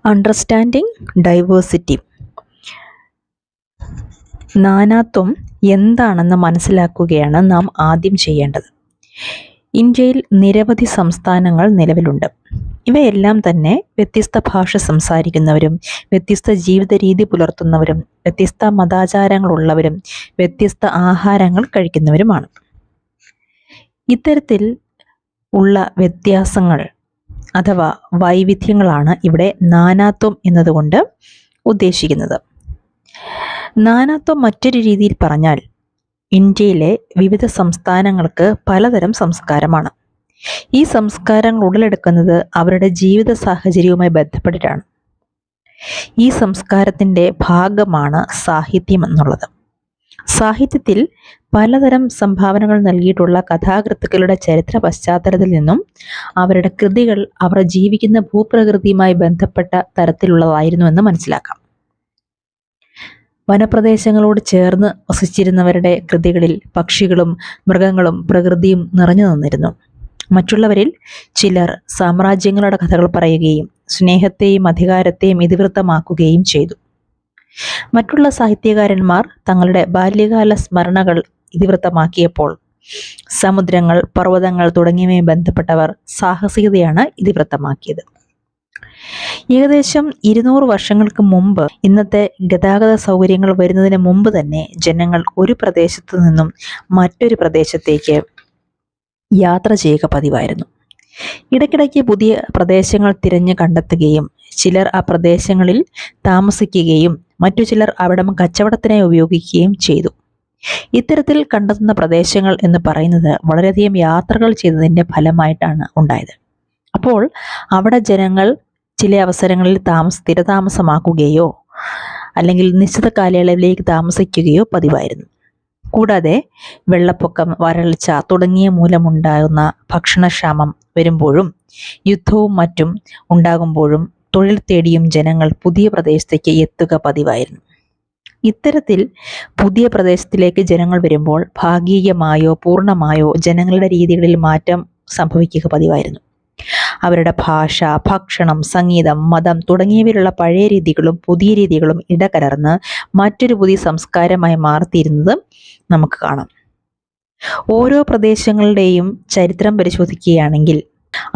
Understanding diversity. നാനാത്വം എന്താണെന്ന് മനസ്സിലാക്കുകയാണ് നാം ആദ്യം ചെയ്യേണ്ടത്. ഇന്ത്യയിൽ നിരവധി സംസ്ഥാനങ്ങൾ നിലവിലുണ്ട്. ഇവയെല്ലാം തന്നെ വ്യത്യസ്ത ഭാഷ സംസാരിക്കുന്നവരും വ്യത്യസ്ത ജീവിത രീതി പുലർത്തുന്നവരും വ്യത്യസ്ത മതാചാരങ്ങളുള്ളവരും വ്യത്യസ്ത ആഹാരങ്ങൾ കഴിക്കുന്നവരുമാണ്. ഇത്തരത്തിൽ ഉള്ള വ്യത്യാസങ്ങൾ അഥവാ വൈവിധ്യങ്ങളാണ് ഇവിടെ നാനാത്വം എന്നതുകൊണ്ട് ഉദ്ദേശിക്കുന്നത്. നാനാത്വം മറ്റൊരു രീതിയിൽ പറഞ്ഞാൽ ഇന്ത്യയിലെ വിവിധ സംസ്ഥാനങ്ങൾക്ക് പലതരം സംസ്കാരമാണ്. ഈ സംസ്കാരങ്ങൾ ഉടലെടുക്കുന്നത് അവരുടെ ജീവിത സാഹചര്യവുമായി ബന്ധപ്പെട്ടിട്ടാണ്. ഈ സംസ്കാരത്തിൻ്റെ ഭാഗമാണ് സാഹിത്യം എന്നുള്ളത്. സാഹിത്യത്തിൽ പലതരം സംഭാവനകൾ നൽകിയിട്ടുള്ള കഥാകൃത്തുക്കളുടെ ചരിത്ര പശ്ചാത്തലത്തിൽ നിന്നും അവരുടെ കൃതികൾ അവർ ജീവിക്കുന്ന ഭൂപ്രകൃതിയുമായി ബന്ധപ്പെട്ട തരത്തിലുള്ളതായിരുന്നുവെന്ന് മനസ്സിലാക്കാം. വനപ്രദേശങ്ങളോട് ചേർന്ന് വസിച്ചിരുന്നവരുടെ കൃതികളിൽ പക്ഷികളും മൃഗങ്ങളും പ്രകൃതിയും നിറഞ്ഞു നിന്നിരുന്നു. മറ്റുള്ളവരിൽ ചിലർ സാമ്രാജ്യങ്ങളുടെ കഥകൾ പറയുകയും സ്നേഹത്തെയും അധികാരത്തെയും ഇതിവൃത്തമാക്കുകയും ചെയ്തു. മറ്റുള്ള സാഹിത്യകാരന്മാർ തങ്ങളുടെ ബാല്യകാല സ്മരണകൾ ഇതിവൃത്തമാക്കിയപ്പോൾ സമുദ്രങ്ങൾ, പർവ്വതങ്ങൾ തുടങ്ങിയവയുമായി ബന്ധപ്പെട്ടവർ സാഹസികതയാണ് ഇതിവൃത്തമാക്കിയത്. ഏകദേശം 200 വർഷങ്ങൾക്ക് മുമ്പ്, ഇന്നത്തെ ഗതാഗത സൗകര്യങ്ങൾ വരുന്നതിന് മുമ്പ് തന്നെ ജനങ്ങൾ ഒരു പ്രദേശത്തു നിന്നും മറ്റൊരു പ്രദേശത്തേക്ക് യാത്ര ചെയ്യുക പതിവായിരുന്നു. ഇടയ്ക്കിടയ്ക്ക് പുതിയ പ്രദേശങ്ങൾ തിരഞ്ഞു കണ്ടെത്തുകയും ചിലർ ആ പ്രദേശങ്ങളിൽ താമസിക്കുകയും മറ്റു ചിലർ അവിടം കച്ചവടത്തിനായി ഉപയോഗിക്കുകയും ചെയ്തു. ഇത്തരത്തിൽ കണ്ടെത്തുന്ന പ്രദേശങ്ങൾ എന്ന് പറയുന്നത് വളരെയധികം യാത്രകൾ ചെയ്തതിൻ്റെ ഫലമായിട്ടാണ് ഉണ്ടായത്. അപ്പോൾ അവിടെ ജനങ്ങൾ ചില അവസരങ്ങളിൽ സ്ഥിരതാമസമാക്കുകയോ അല്ലെങ്കിൽ നിശ്ചിത കാലയളവിലേക്ക് താമസിക്കുകയോ പതിവായിരുന്നു. കൂടാതെ വെള്ളപ്പൊക്കം, വരൾച്ച തുടങ്ങിയ മൂലമുണ്ടാകുന്ന ഭക്ഷണക്ഷാമം വരുമ്പോഴും യുദ്ധവും മറ്റും ഉണ്ടാകുമ്പോഴും തൊഴിൽ തേടിയും ജനങ്ങൾ പുതിയ പ്രദേശത്തേക്ക് എത്തുക പതിവായിരുന്നു. ഇത്തരത്തിൽ പുതിയ പ്രദേശത്തിലേക്ക് ജനങ്ങൾ വരുമ്പോൾ ഭാഗികമായോ പൂർണ്ണമായോ ജനങ്ങളുടെ രീതികളിൽ മാറ്റം സംഭവിക്കുക പതിവായിരുന്നു. അവരുടെ ഭാഷ, ഭക്ഷണം, സംഗീതം, മതം തുടങ്ങിയവയിലുള്ള പഴയ രീതികളും പുതിയ രീതികളും ഇടകലർന്ന് മറ്റൊരു പുതിയ സംസ്കാരമായി മാറിത്തീരുന്നത് നമുക്ക് കാണാം. ഓരോ പ്രദേശങ്ങളുടെയും ചരിത്രം പരിശോധിക്കുകയാണെങ്കിൽ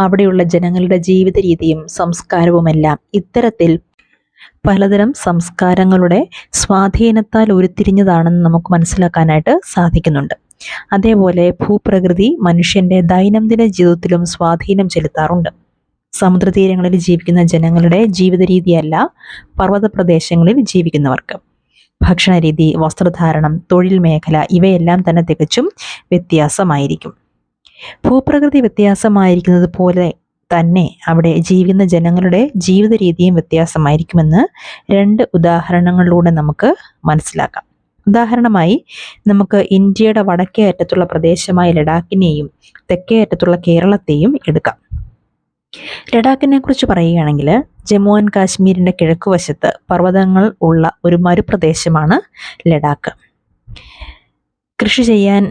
അവിടെയുള്ള ജനങ്ങളുടെ ജീവിത രീതിയും സംസ്കാരവുമെല്ലാം ഇത്തരത്തിൽ പലതരം സംസ്കാരങ്ങളുടെ സ്വാധീനത്താൽ ഉരുത്തിരിഞ്ഞതാണെന്ന് നമുക്ക് മനസ്സിലാക്കാനായിട്ട് സാധിക്കുന്നുണ്ട്. അതേപോലെ ഭൂപ്രകൃതി മനുഷ്യൻ്റെ ദൈനംദിന ജീവിതത്തിലും സ്വാധീനം ചെലുത്താറുണ്ട്. സമുദ്രതീരങ്ങളിൽ ജീവിക്കുന്ന ജനങ്ങളുടെ ജീവിത രീതിയല്ല പർവ്വത പ്രദേശങ്ങളിൽ ജീവിക്കുന്നവർക്ക്. ഭക്ഷണരീതി, വസ്ത്രധാരണം, തൊഴിൽ മേഖല ഇവയെല്ലാം തന്നെ തികച്ചും വ്യത്യാസമായിരിക്കും. ഭൂപ്രകൃതി വ്യത്യാസമായിരിക്കുന്നത് പോലെ തന്നെ അവിടെ ജീവിക്കുന്ന ജനങ്ങളുടെ ജീവിത രീതിയും വ്യത്യാസമായിരിക്കുമെന്ന് 2 ഉദാഹരണങ്ങളിലൂടെ നമുക്ക് മനസ്സിലാക്കാം. ഉദാഹരണമായി നമുക്ക് ഇന്ത്യയുടെ വടക്കേ അറ്റത്തുള്ള പ്രദേശമായ ലഡാക്കിനെയും തെക്കേ അറ്റത്തുള്ള കേരളത്തെയും എടുക്കാം. ലഡാക്കിനെ കുറിച്ച് പറയുകയാണെങ്കിൽ ജമ്മു ആൻഡ് കാശ്മീരിൻ്റെ കിഴക്കുവശത്ത് പർവ്വതങ്ങൾ ഉള്ള ഒരു മരുപ്രദേശമാണ് ലഡാക്ക്. കൃഷി ചെയ്യാൻ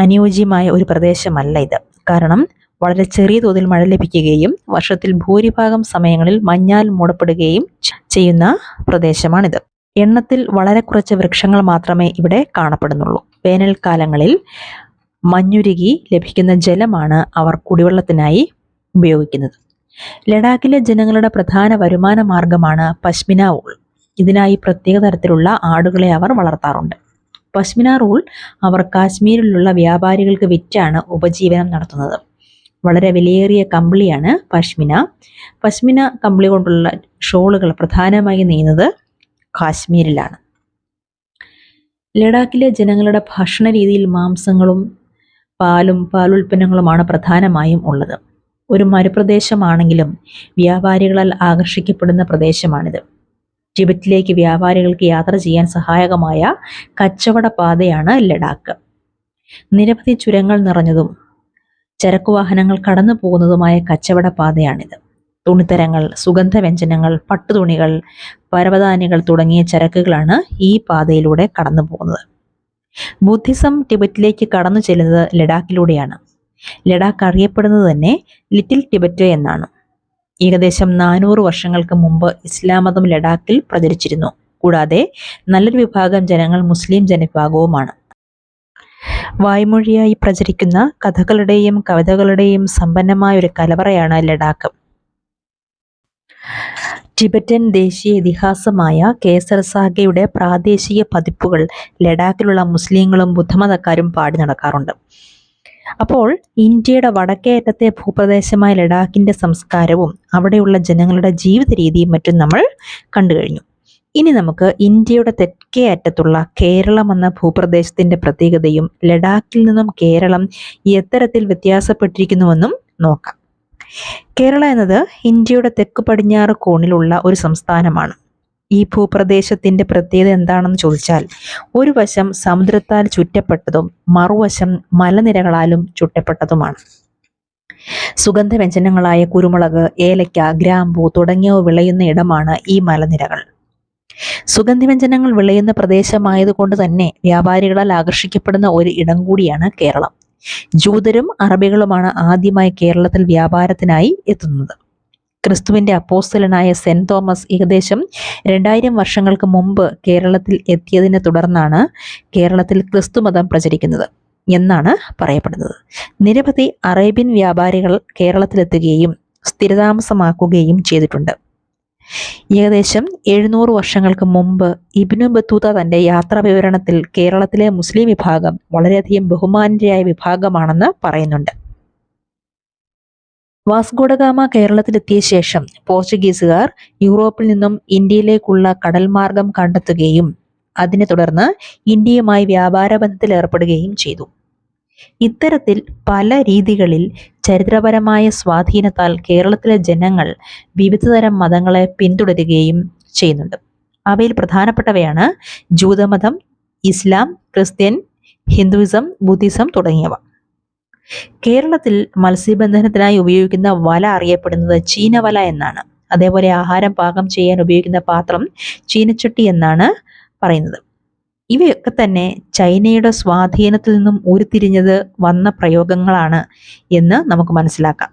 അനുയോജ്യമായ ഒരു പ്രദേശമല്ല ഇത്. കാരണം വളരെ ചെറിയ തോതിൽ മഴ ലഭിക്കുകയും വർഷത്തിൽ ഭൂരിഭാഗം സമയങ്ങളിൽ മഞ്ഞാൽ മൂടപ്പെടുകയും ചെയ്യുന്ന പ്രദേശമാണിത്. എണ്ണത്തിൽ വളരെ കുറച്ച് വൃക്ഷങ്ങൾ മാത്രമേ ഇവിടെ കാണപ്പെടുന്നുള്ളൂ. വേനൽക്കാലങ്ങളിൽ മഞ്ഞുരുകി ലഭിക്കുന്ന ജലമാണ് അവർ കുടിവെള്ളത്തിനായി ഉപയോഗിക്കുന്നത്. ലഡാക്കിലെ ജനങ്ങളുടെ പ്രധാന വരുമാന മാർഗമാണ് പശ്മിന വൂൾ. ഇതിനായി പ്രത്യേക തരത്തിലുള്ള ആടുകളെ അവർ വളർത്താറുണ്ട്. പശ്മിന വൂൾ അവർ കാശ്മീരിലുള്ള വ്യാപാരികൾക്ക് വിറ്റാണ് ഉപജീവനം നടത്തുന്നത്. വളരെ വിലയേറിയ കമ്പിളിയാണ് പശ്മിന. പശ്മിന കമ്പിളി കൊണ്ടുള്ള ഷോളുകൾ പ്രധാനമായി നെയ്യുന്നത് കാശ്മീരിലാണ്. ലഡാക്കിലെ ജനങ്ങളുടെ ഭക്ഷണ രീതിയിൽ മാംസങ്ങളും പാലും പാലുൽപ്പന്നങ്ങളുമാണ് പ്രധാനമായും ഉള്ളത്. ഒരു മരുപ്രദേശമാണെങ്കിലും വ്യാപാരികളാൽ ആകർഷിക്കപ്പെടുന്ന പ്രദേശമാണിത്. ടിബറ്റിലേക്ക് വ്യാപാരികൾക്ക് യാത്ര ചെയ്യാൻ സഹായകമായ കച്ചവട പാതയാണ് ലഡാക്ക്. നിരവധി ചുരങ്ങൾ നിറഞ്ഞതും ചരക്കുവാഹനങ്ങൾ കടന്നു പോകുന്നതുമായ കച്ചവട പാതയാണിത്. തുണിത്തരങ്ങൾ, സുഗന്ധവ്യഞ്ജനങ്ങൾ, പട്ടുതുണികൾ, പരവതാനികൾ തുടങ്ങിയ ചരക്കുകളാണ് ഈ പാതയിലൂടെ കടന്നു പോകുന്നത്. ബുദ്ധിസം ടിബറ്റിലേക്ക് കടന്നു ചെല്ലുന്നത് ലഡാക്കിലൂടെയാണ്. ലഡാക്ക് അറിയപ്പെടുന്നത് തന്നെ ലിറ്റിൽ ടിബറ്റ് എന്നാണ്. ഏകദേശം 400 വർഷങ്ങൾക്ക് മുമ്പ് ഇസ്ലാം മതം ലഡാക്കിൽ പ്രചരിച്ചിരുന്നു. കൂടാതെ നല്ലൊരു വിഭാഗം ജനങ്ങൾ മുസ്ലിം ജനവിഭാഗവുമാണ്. വായ്മൊഴിയായി പ്രചരിക്കുന്ന കഥകളുടെയും കവിതകളുടെയും സമ്പന്നമായ ഒരു കലവറയാണ് ലഡാക്ക്. ടിബറ്റൻ ദേശീയ ഇതിഹാസമായ കേസർ സാഗയുടെ പ്രാദേശിക പതിപ്പുകൾ ലഡാക്കിലുള്ള മുസ്ലിങ്ങളും ബുദ്ധമതക്കാരും പാടി നടക്കാറുണ്ട്. അപ്പോൾ ഇന്ത്യയുടെ വടക്കേ അറ്റത്തെ ഭൂപ്രദേശമായ ലഡാക്കിന്റെ സംസ്കാരവും അവിടെയുള്ള ജനങ്ങളുടെ ജീവിത രീതിയും മറ്റും നമ്മൾ കണ്ടു കഴിഞ്ഞു. ഇനി നമുക്ക് ഇന്ത്യയുടെ തെക്കേ അറ്റത്തുള്ള കേരളം എന്ന ഭൂപ്രദേശത്തിന്റെ പ്രത്യേകതയും ലഡാക്കിൽ നിന്നും കേരളം എത്തരത്തിൽ വ്യത്യാസപ്പെട്ടിരിക്കുന്നുവെന്നും നോക്കാം. കേരള എന്നത് ഇന്ത്യയുടെ തെക്ക് പടിഞ്ഞാറ് കോണിലുള്ള ഒരു സംസ്ഥാനമാണ്. ഈ ഭൂപ്രദേശത്തിന്റെ പ്രത്യേകത എന്താണെന്ന് ചോദിച്ചാൽ, ഒരു വശം സമുദ്രത്താൽ ചുറ്റപ്പെട്ടതും മറുവശം മലനിരകളാലും ചുറ്റപ്പെട്ടതുമാണ്. സുഗന്ധവ്യഞ്ജനങ്ങളായ കുരുമുളക്, ഏലക്ക, ഗ്രാമ്പൂ തുടങ്ങിയവ വിളയുന്ന ഇടമാണ് ഈ മലനിരകൾ. സുഗന്ധവ്യഞ്ജനങ്ങൾ വിളയുന്ന പ്രദേശമായതുകൊണ്ട് തന്നെ വ്യാപാരികളാൽ ആകർഷിക്കപ്പെടുന്ന ഒരു ഇടം കൂടിയാണ് കേരളം. ജൂതരും അറബികളുമാണ് ആദ്യമായി കേരളത്തിൽ വ്യാപാരത്തിനായി എത്തുന്നത്. ക്രിസ്തുവിന്റെ അപ്പോസ്തലനായ സെന്റ് തോമസ് ഏകദേശം 2000 വർഷങ്ങൾക്ക് മുമ്പ് കേരളത്തിൽ എത്തിയതിനെ തുടർന്നാണ് കേരളത്തിൽ ക്രിസ്തുമതം പ്രചരിക്കുന്നത് എന്നാണ് പറയപ്പെടുന്നത്. നിരവധി അറേബ്യൻ വ്യാപാരികൾ കേരളത്തിലെത്തുകയും സ്ഥിരതാമസമാക്കുകയും ചെയ്തിട്ടുണ്ട്. ഏകദേശം 700 വർഷങ്ങൾക്ക് മുമ്പ് ഇബ്നു ബത്തൂത്ത തന്റെ യാത്രാ വിവരണത്തിൽ കേരളത്തിലെ മുസ്ലിം വിഭാഗം വളരെയധികം ബഹുമാന്യരായ വിഭാഗമാണെന്ന് പറയുന്നുണ്ട്. വാസ്കോഡഗാമ കേരളത്തിലെത്തിയ ശേഷം പോർച്ചുഗീസുകാർ യൂറോപ്പിൽ നിന്നും ഇന്ത്യയിലേക്കുള്ള കടൽ മാർഗം കണ്ടെത്തുകയും അതിനെ തുടർന്ന് ഇന്ത്യയുമായി വ്യാപാര ബന്ധത്തിൽ ഏർപ്പെടുകയും ചെയ്തു. ഇത്തരത്തിൽ പല രീതികളിൽ ചരിത്രപരമായ സ്വാധീനത്താൽ കേരളത്തിലെ ജനങ്ങൾ വിവിധതരം മതങ്ങളെ പിന്തുടരുകയും ചെയ്യുന്നുണ്ട്. അവയിൽ പ്രധാനപ്പെട്ടവയാണ് ജൂതമതം, ഇസ്ലാം, ക്രിസ്ത്യൻ, ഹിന്ദുയിസം, ബുദ്ധിസം തുടങ്ങിയവ. കേരളത്തിൽ മത്സ്യബന്ധനത്തിനായി ഉപയോഗിക്കുന്ന വല അറിയപ്പെടുന്നത് ചീനവല എന്നാണ്. അതേപോലെ ആഹാരം പാകം ചെയ്യാൻ ഉപയോഗിക്കുന്ന പാത്രം ചീനച്ചട്ടി എന്നാണ് പറയുന്നത്. ഇവയൊക്കെ തന്നെ ചൈനയുടെ സ്വാധീനത്തിൽ നിന്നും ഉരുത്തിരിഞ്ഞത് വന്ന പ്രയോഗങ്ങളാണ് എന്ന് നമുക്ക് മനസ്സിലാക്കാം.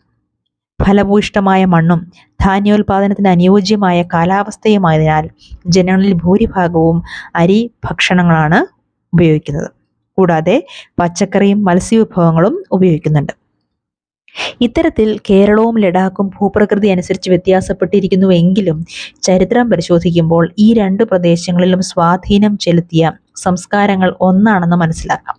ഫലഭൂയിഷ്ടമായ മണ്ണും ധാന്യോൽപാദനത്തിന് അനുയോജ്യമായ കാലാവസ്ഥയുമായതിനാൽ ജനങ്ങളിൽ ഭൂരിഭാഗവും അരി ഭക്ഷണങ്ങളാണ് ഉപയോഗിക്കുന്നത്. കൂടാതെ പച്ചക്കറിയും മത്സ്യവിഭവങ്ങളും ഉപയോഗിക്കുന്നുണ്ട്. ഇത്തരത്തിൽ കേരളവും ലഡാക്കും ഭൂപ്രകൃതി അനുസരിച്ച് വ്യത്യാസപ്പെട്ടിരിക്കുന്നുവെങ്കിലും ചരിത്രം പരിശോധിക്കുമ്പോൾ ഈ രണ്ട് പ്രദേശങ്ങളിലും സ്വാധീനം ചെലുത്തിയ സംസ്കാരങ്ങൾ ഒന്നാണെന്ന് മനസ്സിലാക്കാം.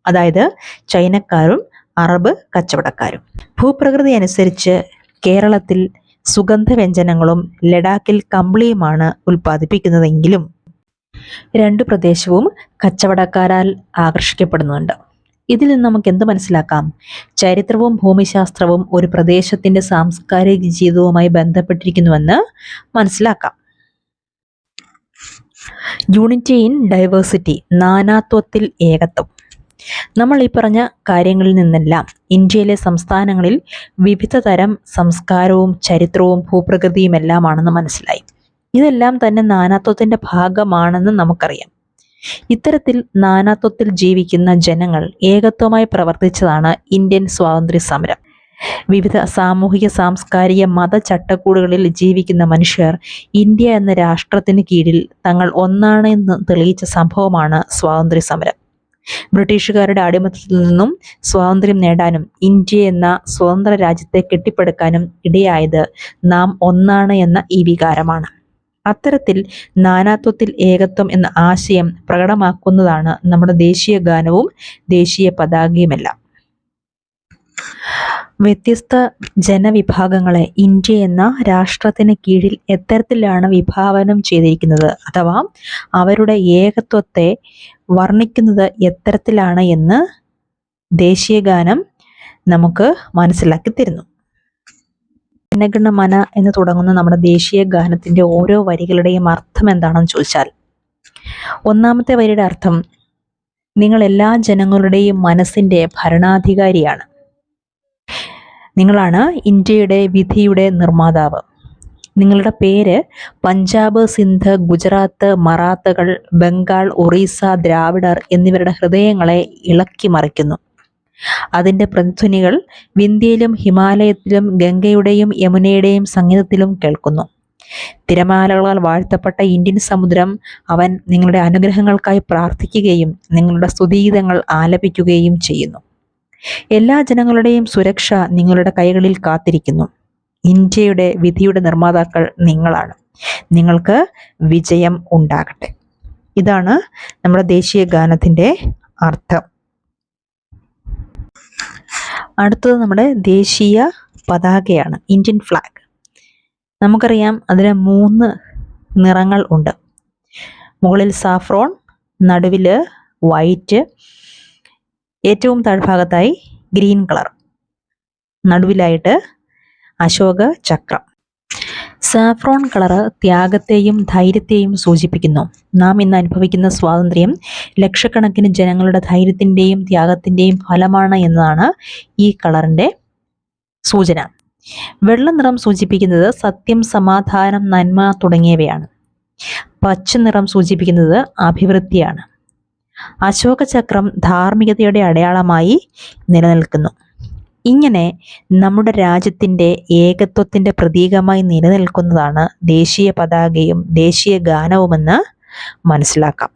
അതായത് ചൈനക്കാരും അറബ് കച്ചവടക്കാരും. ഭൂപ്രകൃതി അനുസരിച്ച് കേരളത്തിൽ സുഗന്ധവ്യഞ്ജനങ്ങളും ലഡാക്കിൽ കമ്പിളിയുമാണ് ഉൽപ്പാദിപ്പിക്കുന്നതെങ്കിലും രണ്ടു പ്രദേശവും കച്ചവടക്കാരാൽ ആകർഷിക്കപ്പെടുന്നുണ്ട്. ഇതിൽ നിന്ന് നമുക്ക് എന്ത് മനസ്സിലാക്കാം? ചരിത്രവും ഭൂമിശാസ്ത്രവും ഒരു പ്രദേശത്തിന്റെ സാംസ്കാരിക ജീവിതവുമായി ബന്ധപ്പെട്ടിരിക്കുന്നുവെന്ന് മനസ്സിലാക്കാം. യൂണിറ്റി ഇൻ ഡൈവേഴ്സിറ്റി, നാനാത്വത്തിൽ ഏകത്വം. നമ്മൾ ഈ പറഞ്ഞ കാര്യങ്ങളിൽ നിന്നെല്ലാം ഇന്ത്യയിലെ സംസ്ഥാനങ്ങളിൽ വിവിധ തരം സംസ്കാരവും ചരിത്രവും ഭൂപ്രകൃതിയും എല്ലാമാണെന്ന് മനസ്സിലായി. ഇതെല്ലാം തന്നെ നാനാത്വത്തിന്റെ ഭാഗമാണെന്ന് നമുക്കറിയാം. ഇത്തരത്തിൽ നാനാത്വത്തിൽ ജീവിക്കുന്ന ജനങ്ങൾ ഏകത്വമായി പ്രവർത്തിച്ചതാണ് ഇന്ത്യൻ സ്വാതന്ത്ര്യ സമരം. വിവിധ സാമൂഹിക, സാംസ്കാരിക, മത ചട്ടക്കൂടുകളിൽ ജീവിക്കുന്ന മനുഷ്യർ ഇന്ത്യ എന്ന രാഷ്ട്രത്തിന് കീഴിൽ തങ്ങൾ ഒന്നാണ് എന്ന് തെളിയിച്ച സംഭവമാണ് സ്വാതന്ത്ര്യ സമരം. ബ്രിട്ടീഷുകാരുടെ അടിമത്തത്തിൽ നിന്നും സ്വാതന്ത്ര്യം നേടാനും ഇന്ത്യ എന്ന സ്വതന്ത്ര രാജ്യത്തെ കെട്ടിപ്പടുക്കാനും ഇടയായത് നാം ഒന്നാണ് എന്ന ഈ വികാരമാണ്. അത്തരത്തിൽ നാനാത്വത്തിൽ ഏകത്വം എന്ന ആശയം പ്രകടമാക്കുന്നതാണ് നമ്മുടെ ദേശീയ ഗാനവും ദേശീയ പതാകയുമെല്ലാം. വ്യത്യസ്ത ജനവിഭാഗങ്ങളെ ഇന്ത്യ എന്ന രാഷ്ട്രത്തിന് കീഴിൽ എത്തരത്തിലാണ് വിഭാവനം ചെയ്തിരിക്കുന്നത്, അഥവാ അവരുടെ ഏകത്വത്തെ വർണ്ണിക്കുന്നത് എത്തരത്തിലാണ് എന്ന് ദേശീയ ഗാനം നമുക്ക് മനസ്സിലാക്കി തരുന്നു. ജനഗണമന എന്ന് തുടങ്ങുന്ന നമ്മുടെ ദേശീയ ഗാനത്തിന്റെ ഓരോ വരികളുടെയും അർത്ഥം എന്താണെന്ന് ചോദിച്ചാൽ, ഒന്നാമത്തെ വരിയുടെ അർത്ഥം, നിങ്ങൾ എല്ലാ ജനങ്ങളുടെയും മനസ്സിന്റെ ഭരണാധികാരിയാണ്. നിങ്ങളാണ് ഇന്ത്യയുടെ വിധിയുടെ നിർമ്മാതാവ്. നിങ്ങളുടെ പേര് പഞ്ചാബ്, സിന്ധ്, ഗുജറാത്ത്, മറാത്തകൾ, ബംഗാൾ, ഒറീസ, ദ്രാവിഡർ എന്നിവരുടെ ഹൃദയങ്ങളെ ഇളക്കി മറിക്കുന്നു. അതിൻ്റെ പ്രതിധ്വനികൾ വിന്ധ്യയിലും ഹിമാലയത്തിലും ഗംഗയുടെയും യമുനയുടെയും സംഗീതത്തിലും കേൾക്കുന്നു. തിരമാലകളാൽ വാഴ്ത്തപ്പെട്ട ഇന്ത്യൻ സമുദ്രം, അവൻ നിങ്ങളുടെ അനുഗ്രഹങ്ങൾക്കായി പ്രാർത്ഥിക്കുകയും നിങ്ങളുടെ സ്തുതിഗീതങ്ങൾ ആലപിക്കുകയും ചെയ്യുന്നു. എല്ലാ ജനങ്ങളുടെയും സുരക്ഷ നിങ്ങളുടെ കൈകളിൽ കാത്തിരിക്കുന്നു. ഇന്ത്യയുടെ വിധിയുടെ നിർമ്മാതാക്കൾ നിങ്ങളാണ്. നിങ്ങൾക്ക് വിജയം ഉണ്ടാകട്ടെ. ഇതാണ് നമ്മുടെ ദേശീയ ഗാനത്തിൻ്റെ അർത്ഥം. അടുത്തത് നമ്മുടെ ദേശീയ പതാകയാണ്, ഇന്ത്യൻ ഫ്ലാഗ്. നമുക്കറിയാം അതിന് 3 നിറങ്ങൾ ഉണ്ട്. മുകളിൽ സാഫ്രോൺ, നടുവിൽ വൈറ്റ്, ഏറ്റവും താഴ്ഭാഗത്തായി ഗ്രീൻ കളർ, നടുവിലായിട്ട് അശോക ചക്രം. സാഫ്രോൺ കളറ് ത്യാഗത്തെയും ധൈര്യത്തെയും സൂചിപ്പിക്കുന്നു. നാം ഇന്ന് അനുഭവിക്കുന്ന സ്വാതന്ത്ര്യം ലക്ഷക്കണക്കിന് ജനങ്ങളുടെ ധൈര്യത്തിൻ്റെയും ത്യാഗത്തിൻ്റെയും ഫലമാണ് എന്നതാണ് ഈ കളറിൻ്റെ സൂചന. വെള്ള നിറം സൂചിപ്പിക്കുന്നത് സത്യം, സമാധാനം, നന്മ തുടങ്ങിയവയാണ്. പച്ച നിറം സൂചിപ്പിക്കുന്നത് അഭിവൃദ്ധിയാണ്. അശോക ചക്രം ധാർമ്മികതയുടെ അടയാളമായി നിലനിൽക്കുന്നു. ഇങ്ങനെ നമ്മുടെ രാജ്യത്തിൻ്റെ ഏകത്വത്തിൻ്റെ പ്രതീകമായി നിലനിൽക്കുന്നതാണ് ദേശീയ പതാകയും ദേശീയ ഗാനവുമെന്ന് മനസ്സിലാക്കാം.